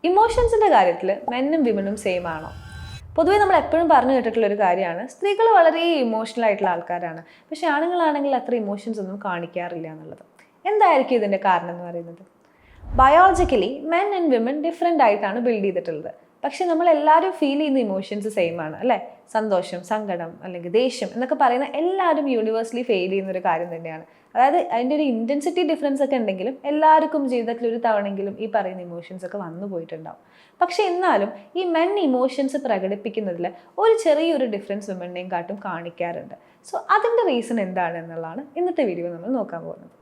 ഇമോഷൻസിൻ്റെ കാര്യത്തിൽ മെന്നും വിമനും സെയിം ആണോ? പൊതുവേ നമ്മൾ എപ്പോഴും പറഞ്ഞു കേട്ടിട്ടുള്ളൊരു കാര്യമാണ്, സ്ത്രീകൾ വളരെ ഇമോഷണൽ ആയിട്ടുള്ള ആൾക്കാരാണ്, പക്ഷെ ആണുങ്ങളാണെങ്കിൽ അത്ര ഇമോഷൻസ് ഒന്നും കാണിക്കാറില്ല എന്നുള്ളത്. എന്തായിരിക്കും ഇതിൻ്റെ കാരണം എന്ന് പറയുന്നത്? Biologically men and women different ആയിട്ടാണ് ബിൽഡ് ചെയ്തിട്ടുള്ളത്. പക്ഷെ നമ്മൾ എല്ലാവരും ഫീൽ ചെയ്യുന്ന ഇമോഷൻസ് സെയിം ആണ് അല്ലേ? സന്തോഷം, സങ്കടം അല്ലെങ്കിൽ ദേഷ്യം എന്നൊക്കെ പറയുന്ന എല്ലാവരും യൂണിവേഴ്സലി ഫീൽ ചെയ്യുന്ന ഒരു കാര്യം തന്നെയാണ്. അതായത് അതിൻ്റെ ഒരു ഇൻറ്റൻസിറ്റി ഡിഫറൻസ് ഒക്കെ ഉണ്ടെങ്കിലും എല്ലാവർക്കും ജീവിതത്തിൽ ഒരു തവണെങ്കിലും ഈ പറയുന്ന ഇമോഷൻസ് ഒക്കെ വന്നു പോയിട്ടുണ്ടാവും. പക്ഷെ എന്നാലും ഈ മെൻ ഇമോഷൻസ് പ്രകടിപ്പിക്കുന്നതിൽ ഒരു ചെറിയൊരു ഡിഫറൻസ് വിമണിനെയും കാട്ടും കാണിക്കാറുണ്ട്. സോ അതിൻ്റെ റീസൺ എന്താണ് എന്നുള്ളതാണ് ഇന്നത്തെ വീഡിയോ നമ്മൾ നോക്കാൻ പോകുന്നത്.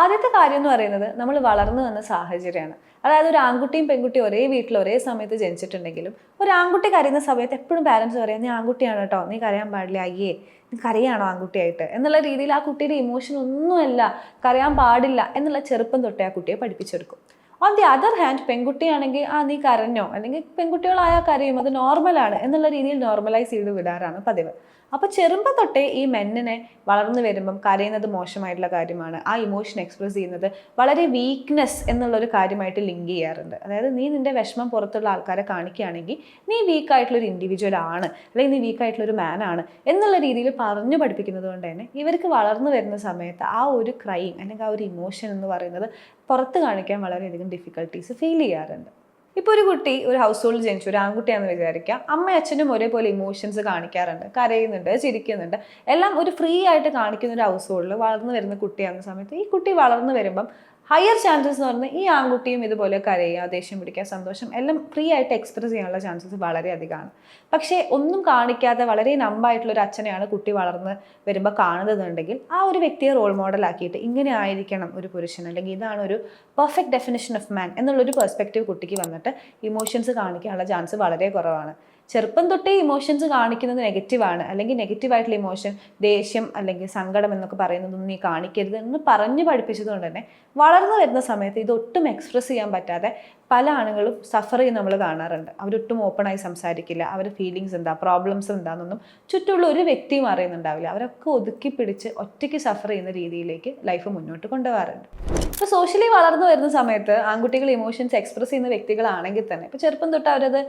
ആദ്യത്തെ കാര്യം എന്ന് പറയുന്നത് നമ്മൾ വളർന്നു വന്ന സാഹചര്യമാണ്. അതായത് ഒരു ആൺകുട്ടിയും പെൺകുട്ടിയും ഒരേ വീട്ടിൽ ഒരേ സമയത്ത് ജനിച്ചിട്ടുണ്ടെങ്കിലും ഒരു ആൺകുട്ടി കരയുന്ന സമയത്ത് എപ്പോഴും പാരൻസ് പറയാം, നീ ആൺകുട്ടിയാണ് കേട്ടോ, നീ കരയാൻ പാടില്ല, അയ്യേ നീ കരയാണോ ആൺകുട്ടിയായിട്ട് എന്നുള്ള രീതിയിൽ ആ കുട്ടിയുടെ ഇമോഷൻ ഒന്നുമല്ല, കരയാൻ പാടില്ല എന്നുള്ള ചെറുപ്പം തൊട്ടേ ആ കുട്ടിയെ പഠിപ്പിച്ചെടുക്കും. ഓൺ ദി അതർ ഹാൻഡ് പെൺകുട്ടിയാണെങ്കിൽ നീ കരഞ്ഞോ, അല്ലെങ്കിൽ പെൺകുട്ടികളായാൽ കരയും, അത് നോർമലാണ് എന്നുള്ള രീതിയിൽ നോർമലൈസ് ചെയ്ത് വിടാറാണ് പതിവ്. അപ്പോൾ ചെറുപ്പം തൊട്ടേ ഈ മെന്നിനെ വളർന്നു വരുമ്പം കരയുന്നത് മോശമായിട്ടുള്ള കാര്യമാണ്, ആ ഇമോഷൻ എക്സ്പ്രസ് ചെയ്യുന്നത് വളരെ വീക്ക്നെസ് എന്നുള്ളൊരു കാര്യമായിട്ട് ലിങ്ക് ചെയ്യാറുണ്ട്. അതായത് നീ നിൻ്റെ വിഷമം പുറത്തുള്ള ആൾക്കാരെ കാണിക്കുകയാണെങ്കിൽ നീ വീക്കായിട്ടുള്ളൊരു ഇൻഡിവിജ്വൽ ആണ്, അല്ലെങ്കിൽ നീ വീക്കായിട്ടുള്ളൊരു മാൻ ആണ് എന്നുള്ള രീതിയിൽ പറഞ്ഞു പഠിപ്പിക്കുന്നത് കൊണ്ട് തന്നെ ഇവർക്ക് വളർന്നു വരുന്ന സമയത്ത് ആ ഒരു ക്രൈം അല്ലെങ്കിൽ ആ ഒരു ഇമോഷൻ എന്ന് പറയുന്നത് പുറത്ത് കാണിക്കാൻ വളരെയധികം ഡിഫിക്കൽട്ടീസ് ഫീൽ ചെയ്യാറുണ്ട്. ഇപ്പോൾ ഒരു കുട്ടി ഒരു ഹൗസ് ഹോൾഡിൽ ജനിച്ചു, ഒരു ആൺകുട്ടിയാണെന്ന് വിചാരിക്കുക, അമ്മയും അച്ഛനും ഒരേപോലെ ഇമോഷൻസ് കാണിക്കാറുണ്ട്, കരയുന്നുണ്ട്, ചിരിക്കുന്നുണ്ട്, എല്ലാം ഒരു ഫ്രീ ആയിട്ട് കാണിക്കുന്ന ഒരു ഹൗസ് ഹോൾഡിൽ വളർന്നു വരുന്ന കുട്ടിയാകുന്ന സമയത്ത് ഈ കുട്ടി വളർന്നു വരുമ്പം ഹയർ ചാൻസസ് എന്ന് പറയുന്നത് ഈ ആൺകുട്ടിയും ഇതുപോലെ കരയുക, ദേഷ്യം പിടിക്കുക, സന്തോഷം എല്ലാം ഫ്രീ ആയിട്ട് എക്സ്പ്രസ് ചെയ്യാനുള്ള ചാൻസസ് വളരെ അധികമാണ്. പക്ഷേ ഒന്നും കാണിക്കാതെ വളരെ നമ്പായിട്ടുള്ള ഒരു അച്ഛനെയാണ് കുട്ടി വളർന്ന് വരുമ്പോൾ കാണുന്നതെന്നുണ്ടെങ്കിൽ ആ ഒരു വ്യക്തിയെ റോൾ മോഡലാക്കിയിട്ട് ഇങ്ങനെ ആയിരിക്കണം ഒരു പുരുഷൻ, അല്ലെങ്കിൽ ഇതാണ് ഒരു പെർഫെക്റ്റ് ഡെഫിനിഷൻ ഓഫ് മാൻ എന്നുള്ളൊരു പെർസ്പെക്റ്റീവ് കുട്ടിക്ക് വന്നിട്ട് ഇമോഷൻസ് കാണിക്കാനുള്ള ചാൻസ് വളരെ കുറവാണ്. ചെറുപ്പം തൊട്ടേ ഇമോഷൻസ് കാണിക്കുന്നത് നെഗറ്റീവാണ്, അല്ലെങ്കിൽ നെഗറ്റീവായിട്ടുള്ള ഇമോഷൻ ദേഷ്യം അല്ലെങ്കിൽ സങ്കടം എന്നൊക്കെ പറയുന്നതൊന്നും നീ കാണിക്കരുത് എന്ന് പറഞ്ഞു പഠിപ്പിച്ചത് കൊണ്ട് തന്നെ വളർന്നു വരുന്ന സമയത്ത് ഇതൊട്ടും എക്സ്പ്രസ് ചെയ്യാൻ പറ്റാതെ പല ആണുങ്ങളും സഫർ ചെയ്യുന്ന നമ്മൾ കാണാറുണ്ട്. അവരൊട്ടും ഓപ്പണായി സംസാരിക്കില്ല, അവരുടെ ഫീലിങ്സ് എന്താ, പ്രോബ്ലംസ് എന്താണെന്നൊന്നും ചുറ്റുമുള്ള ഒരു വ്യക്തിയും അറിയുന്നുണ്ടാവില്ല. അവരൊക്കെ ഒതുക്കി പിടിച്ച് ഒറ്റയ്ക്ക് സഫർ ചെയ്യുന്ന രീതിയിലേക്ക് ലൈഫ് മുന്നോട്ട് കൊണ്ടുപോകാറുണ്ട്. ഇപ്പോൾ സോഷ്യലി വളർന്നു വരുന്ന സമയത്ത് ആൺകുട്ടികൾ ഇമോഷൻസ് എക്സ്പ്രസ് ചെയ്യുന്ന വ്യക്തികളാണെങ്കിൽ തന്നെ ഇപ്പോൾ ചെറുപ്പം തൊട്ട് അവരത്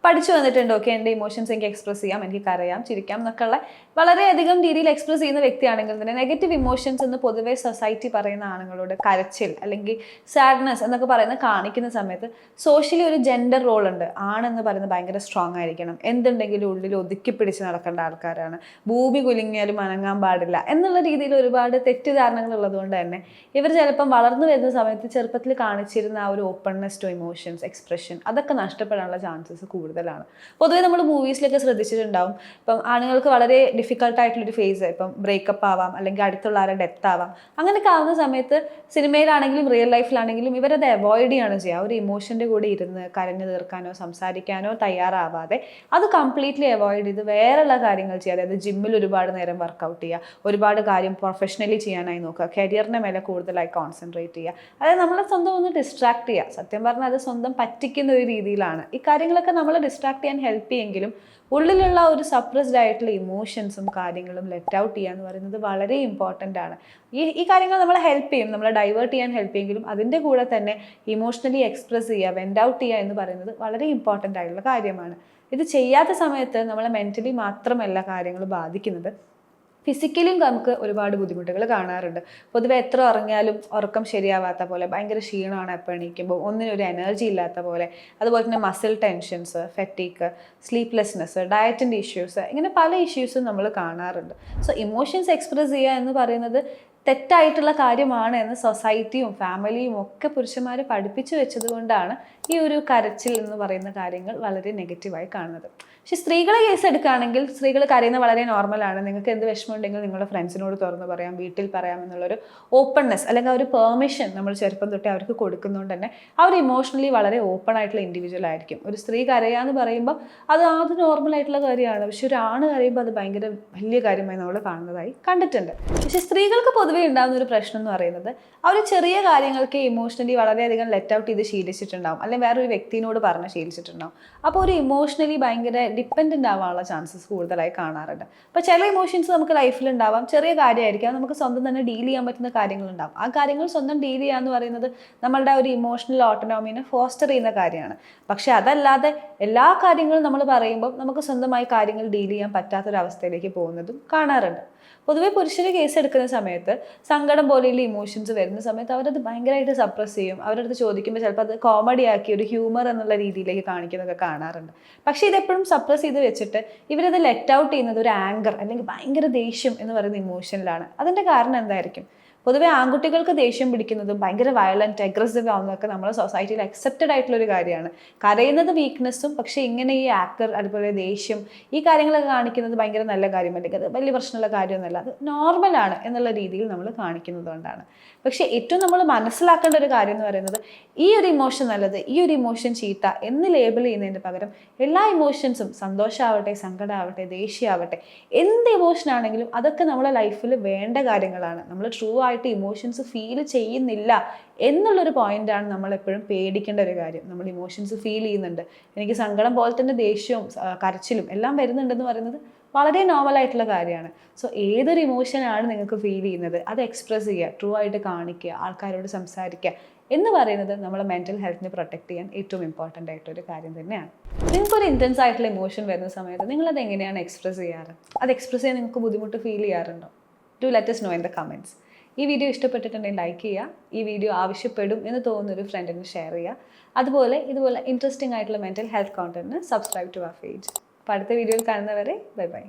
പഠിച്ചു വന്നിട്ടുണ്ട്. ഓക്കെ, എൻ്റെ ഇമോഷൻസ് എനിക്ക് എക്സ്പ്രസ് ചെയ്യാം, എനിക്ക് കരയാം, ചിരിക്കാം എന്നൊക്കെയുള്ള വളരെയധികം രീതിയിൽ എക്സ്പ്രസ് ചെയ്യുന്ന വ്യക്തിയാണെങ്കിൽ തന്നെ നെഗറ്റീവ് ഇമോഷൻസ് എന്ന് പൊതുവേ സൊസൈറ്റി പറയുന്ന ആണുങ്ങളോട് കരച്ചിൽ അല്ലെങ്കിൽ സാഡ്നെസ് എന്നൊക്കെ പറയുന്ന കാണിക്കുന്ന സമയത്ത് സോഷ്യലി ഒരു ജെൻഡർ റോൾ ഉണ്ട്. ആണെന്ന് പറയുന്നത് ഭയങ്കര സ്ട്രോങ് ആയിരിക്കണം, എന്തുണ്ടെങ്കിലും ഉള്ളിൽ ഒതുക്കി പിടിച്ച് നടക്കേണ്ട ആൾക്കാരാണ്, ഭൂമി കുലുങ്ങിയാലും അനങ്ങാൻ പാടില്ല എന്നുള്ള രീതിയിൽ ഒരുപാട് തെറ്റിദ്ധാരണകൾ ഉള്ളതുകൊണ്ട് തന്നെ ഇവർ ചിലപ്പം വളർന്നു വരുന്ന സമയത്ത് ചെറുപ്പത്തിൽ കാണിച്ചിരുന്ന ആ ഒരു ഓപ്പൺനെസ് ടു ഇമോഷൻസ് എക്സ്പ്രഷൻ അതൊക്കെ നഷ്ടപ്പെടാനുള്ള ചാൻസസ് കൂടുതലാണ്. പൊതുവേ നമ്മൾ മൂവീസിലൊക്കെ ശ്രദ്ധിച്ചിട്ടുണ്ടാവും, ഇപ്പം ആണുങ്ങൾക്ക് വളരെ ഡിഫിക്കൽട്ടായിട്ടുള്ളൊരു ഫേസ്, ഇപ്പം ബ്രേക്കപ്പ് ആവാം അല്ലെങ്കിൽ അടുത്തുള്ള ആരെ ഡെത്ത് ആവാം, അങ്ങനെയൊക്കെ ആവുന്ന സമയത്ത് സിനിമയിലാണെങ്കിലും റിയൽ ലൈഫിലാണെങ്കിലും ഇവരത് അവോയ്ഡ് ചെയ്യാണ് ചെയ്യുക. ഒരു ഇമോഷൻ്റെ കൂടെ ഇരുന്ന് കരഞ്ഞു തീർക്കാനോ സംസാരിക്കാനോ തയ്യാറാവാതെ അത് കംപ്ലീറ്റ്ലി അവോയ്ഡ് ചെയ്ത് വേറെയുള്ള കാര്യങ്ങൾ ചെയ്യുക. അതായത് ജിമ്മിൽ ഒരുപാട് നേരം വർക്കൗട്ട് ചെയ്യുക, ഒരുപാട് കാര്യം പ്രൊഫഷണലി ചെയ്യാനായി നോക്കുക, കരിയറിൻ്റെ മേലെ കൂടുതലായി കോൺസെൻട്രേറ്റ് ചെയ്യുക. അതായത് നമ്മളെ സ്വന്തം ഒന്ന് ഡിസ്ട്രാക്ട് ചെയ്യുക. സത്യം പറഞ്ഞാൽ അത് സ്വന്തം പറ്റിക്കുന്ന ഒരു രീതിയിലാണ്. ഈ കാര്യങ്ങളൊക്കെ നമ്മളെ ഡിസ്ട്രാക്ട് ചെയ്യാൻ ഹെൽപ്പ് ചെയ്യുമെങ്കിലും ഉള്ളിലുള്ള ഒരു സപ്രസ്ഡ് ആയിട്ടുള്ള ഇമോഷൻസും കാര്യങ്ങളും ലെറ്റ് ഔട്ട് ചെയ്യുക എന്ന് പറയുന്നത് വളരെ ഇമ്പോർട്ടൻ്റ് ആണ്. ഈ കാര്യങ്ങൾ നമ്മളെ ഹെൽപ്പ് ചെയ്യും, നമ്മളെ ഡൈവേർട്ട് ചെയ്യാൻ ഹെൽപ്പ് ചെയ്യുമെങ്കിലും അതിൻ്റെ കൂടെ തന്നെ ഇമോഷണലി എക്സ്പ്രസ് ചെയ്യുക, വെൻറ്റ് ഔട്ട് ചെയ്യുക എന്ന് പറയുന്നത് വളരെ ഇമ്പോർട്ടൻ്റ് ആയിട്ടുള്ള കാര്യമാണ്. ഇത് ചെയ്യാത്ത സമയത്ത് നമ്മളെ മെൻ്റലി മാത്രമല്ല കാര്യങ്ങൾ ബാധിക്കുന്നത്, ഫിസിക്കലിയും നമുക്ക് ഒരുപാട് ബുദ്ധിമുട്ടുകൾ കാണാറുണ്ട്. പൊതുവെ എത്ര ഉറങ്ങിയാലും ഉറക്കം ശരിയാവാത്ത പോലെ, ഭയങ്കര ക്ഷീണമാണ് എപ്പോൾ എണീക്കുമ്പോൾ, ഒന്നിനും ഒരു എനർജി ഇല്ലാത്ത പോലെ, അതുപോലെ തന്നെ മസിൽ ടെൻഷൻസ്, ഫെറ്റീക്ക്, സ്ലീപ്ലെസ്നെസ്, ഡയറ്റിൻ്റെ ഇഷ്യൂസ്, ഇങ്ങനെ പല ഇഷ്യൂസും നമ്മൾ കാണാറുണ്ട്. സോ ഇമോഷൻസ് എക്സ്പ്രസ് ചെയ്യുക എന്ന് പറയുന്നത് തെറ്റായിട്ടുള്ള കാര്യമാണ് എന്ന് സൊസൈറ്റിയും ഫാമിലിയും ഒക്കെ പുരുഷന്മാർ പഠിപ്പിച്ചു വെച്ചത് കൊണ്ടാണ് ഈ ഒരു കരച്ചിൽ എന്ന് പറയുന്ന കാര്യങ്ങൾ വളരെ നെഗറ്റീവായി കാണുന്നത്. പക്ഷെ സ്ത്രീകളെ കേസ് എടുക്കുകയാണെങ്കിൽ സ്ത്രീകൾ കരയുന്നത് വളരെ നോർമലാണ്. നിങ്ങൾക്ക് എന്ത് വിഷമം ഉണ്ടെങ്കിൽ നിങ്ങളുടെ ഫ്രണ്ട്സിനോട് തുറന്ന് പറയാം, വീട്ടിൽ പറയാം എന്നുള്ളൊരു ഓപ്പൺനെസ് അല്ലെങ്കിൽ ആ ഒരു പെർമിഷൻ നമ്മൾ ചെറുപ്പം തൊട്ടേ അവർക്ക് കൊടുക്കുന്നതുകൊണ്ട് തന്നെ അവർ ഇമോഷണലി വളരെ ഓപ്പൺ ആയിട്ടുള്ള ഇൻഡിവിജ്വൽ ആയിരിക്കും. ഒരു സ്ത്രീ കരയാന്ന് പറയുമ്പോൾ അത് നോർമൽ ആയിട്ടുള്ള കാര്യമാണ്, പക്ഷെ ഒരു ആണ് കരയുമ്പോൾ അത് ഭയങ്കര വലിയ കാര്യമായി നമ്മൾ കാണുന്നതായി കണ്ടിട്ടുണ്ട്. പക്ഷെ സ്ത്രീകൾക്ക് പൊതുവേ ഉണ്ടാകുന്ന ഒരു പ്രശ്നം എന്ന് പറയുന്നത് അവർ ചെറിയ കാര്യങ്ങൾക്ക് ഇമോഷണലി വളരെയധികം ലെറ്റ് ഔട്ട് ചെയ്ത് ശീലിച്ചിട്ടുണ്ടാവും, അല്ലെങ്കിൽ വേറൊരു വ്യക്തിനോട് പറഞ്ഞ് ശീലിച്ചിട്ടുണ്ടാവും. അപ്പോൾ ഒരു ഇമോഷണലി ഭയങ്കര ഡിപ്പെൻഡൻ്റ് ആവാനുള്ള ചാൻസസ് കൂടുതലായി കാണാറുണ്ട്. അപ്പോൾ ചില ഇമോഷൻസ് നമുക്ക് ലൈഫിൽ ഉണ്ടാവാം, ചെറിയ കാര്യമായിരിക്കാം, നമുക്ക് സ്വന്തം തന്നെ ഡീൽ ചെയ്യാൻ പറ്റുന്ന കാര്യങ്ങളുണ്ടാവും. ആ കാര്യങ്ങൾ സ്വന്തം ഡീൽ ചെയ്യുക എന്ന് പറയുന്നത് നമ്മളുടെ ഒരു ഇമോഷണൽ ഓട്ടോണോമിനെ ഫോസ്റ്റർ ചെയ്യുന്ന കാര്യമാണ്. പക്ഷെ അതല്ലാതെ എല്ലാ കാര്യങ്ങളും നമ്മൾ പറയുമ്പോൾ നമുക്ക് സ്വന്തമായി കാര്യങ്ങൾ ഡീൽ ചെയ്യാൻ പറ്റാത്തൊരവസ്ഥയിലേക്ക് പോകുന്നതും കാണാറുണ്ട്. പൊതുവെ പുരുഷന് കേസ് എടുക്കുന്ന സമയത്ത് സങ്കടം പോലെയുള്ള ഇമോഷൻസ് വരുന്ന സമയത്ത് അവരത് ഭയങ്കരമായിട്ട് സപ്രസ് ചെയ്യും. അവരുടെ അടുത്ത് ചോദിക്കുമ്പോൾ ചിലപ്പോൾ അത് കോമഡി ആക്കി ഒരു ഹ്യൂമർ എന്നുള്ള രീതിയിലേക്ക് കാണിക്കുന്നതൊക്കെ കാണാറുണ്ട്. പക്ഷേ ഇതെപ്പോഴും സപ്രസ് ചെയ്ത് വെച്ചിട്ട് ഇവരത് ലെറ്റ് ഔട്ട് ചെയ്യുന്നത് ഒരു ആങ്കർ അല്ലെങ്കിൽ ഭയങ്കര ദേഷ്യം എന്ന് പറയുന്ന ഇമോഷനിലാണ്. അതിൻ്റെ കാരണം എന്തായിരിക്കും? പൊതുവെ ആൺകുട്ടികൾക്ക് ദേഷ്യം പിടിക്കുന്നതും ഭയങ്കര വയലൻറ്റ് അഗ്രസീവ് ആവുന്നതൊക്കെ നമ്മുടെ സൊസൈറ്റിയിൽ അക്സെപ്റ്റഡ് ആയിട്ടുള്ളൊരു കാര്യമാണ്. കരയുന്നത് വീക്ക്നെസ്സും, പക്ഷേ ഇങ്ങനെ ഈ ആക്ടർ അതുപോലെ ദേഷ്യം ഈ കാര്യങ്ങളൊക്കെ കാണിക്കുന്നത് ഭയങ്കര നല്ല കാര്യമല്ലെങ്കിൽ അത് വലിയ പ്രശ്നമുള്ള കാര്യമൊന്നുമല്ല, അത് നോർമലാണ് എന്നുള്ള രീതിയിൽ നമ്മൾ കാണിക്കുന്നത് കൊണ്ടാണ്. പക്ഷേ ഏറ്റവും നമ്മൾ മനസ്സിലാക്കേണ്ട ഒരു കാര്യം എന്ന് പറയുന്നത് ഈ ഒരു ഇമോഷൻ നല്ലത്, ഈ ഒരു ഇമോഷൻ ചീത്ത എന്ന് ലേബിൾ ചെയ്യുന്നതിന് പകരം എല്ലാ ഇമോഷൻസും, സന്തോഷമാവട്ടെ, സങ്കടമാവട്ടെ, ദേഷ്യമാവട്ടെ, എന്ത് ഇമോഷൻ ആണെങ്കിലും അതൊക്കെ നമ്മുടെ ലൈഫിൽ വേണ്ട കാര്യങ്ങളാണ്. നമ്മൾ ട്രൂ ആയിട്ട് ഇമോഷൻസ് ഫീൽ ചെയ്യുന്നില്ല എന്നുള്ളൊരു പോയിന്റാണ് നമ്മൾ എപ്പോഴും പേടിക്കേണ്ട ഒരു കാര്യം. നമ്മൾ ഇമോഷൻസ് ഫീൽ ചെയ്യുന്നുണ്ട്, എനിക്ക് സങ്കടം പോലെ തന്നെ ദേഷ്യവും കരച്ചിലും എല്ലാം വരുന്നുണ്ടെന്ന് പറയുന്നത് വളരെ നോർമൽ ആയിട്ടുള്ള കാര്യമാണ്. സോ ഏതൊരു ഇമോഷനാണ് നിങ്ങൾക്ക് ഫീൽ ചെയ്യുന്നത് അത് എക്സ്പ്രസ് ചെയ്യുക, ട്രൂ ആയിട്ട് കാണിക്കുക, ആൾക്കാരോട് സംസാരിക്കുക എന്ന് പറയുന്നത് നമ്മളെ മെൻ്റൽ ഹെൽത്തിനെ പ്രൊട്ടക്ട് ചെയ്യാൻ ഏറ്റവും ഇമ്പോർട്ടൻ്റ് ആയിട്ടൊരു കാര്യം തന്നെയാണ്. നിങ്ങൾക്കൊരു ഇൻറ്റൻസ് ആയിട്ടുള്ള ഇമോഷൻ വരുന്ന സമയത്ത് നിങ്ങളത് എങ്ങനെയാണ് എക്സ്പ്രസ് ചെയ്യാറ്? അത് എക്സ്പ്രസ് ചെയ്യാൻ നിങ്ങൾക്ക് ബുദ്ധിമുട്ട് ഫീൽ ചെയ്യാറുണ്ടോ? Do let us know in the comments. ഈ വീഡിയോ ഇഷ്ടപ്പെട്ടിട്ടുണ്ടെങ്കിൽ ലൈക്ക് ചെയ്യുക. ഈ വീഡിയോ ആവശ്യപ്പെടും എന്ന് തോന്നുന്നൊരു ഫ്രണ്ടിന് ഷെയർ ചെയ്യുക. അതുപോലെ ഇതുപോലെ ഇൻട്രസ്റ്റിംഗ് ആയിട്ടുള്ള മെൻ്റൽ ഹെൽത്ത് കോണ്ടന്റിന് സബ്സ്ക്രൈബ് ടു അവർ പേജ്. അപ്പോൾ അടുത്ത വീഡിയോയിൽ കാണുന്നവരെ ബൈ ബൈ.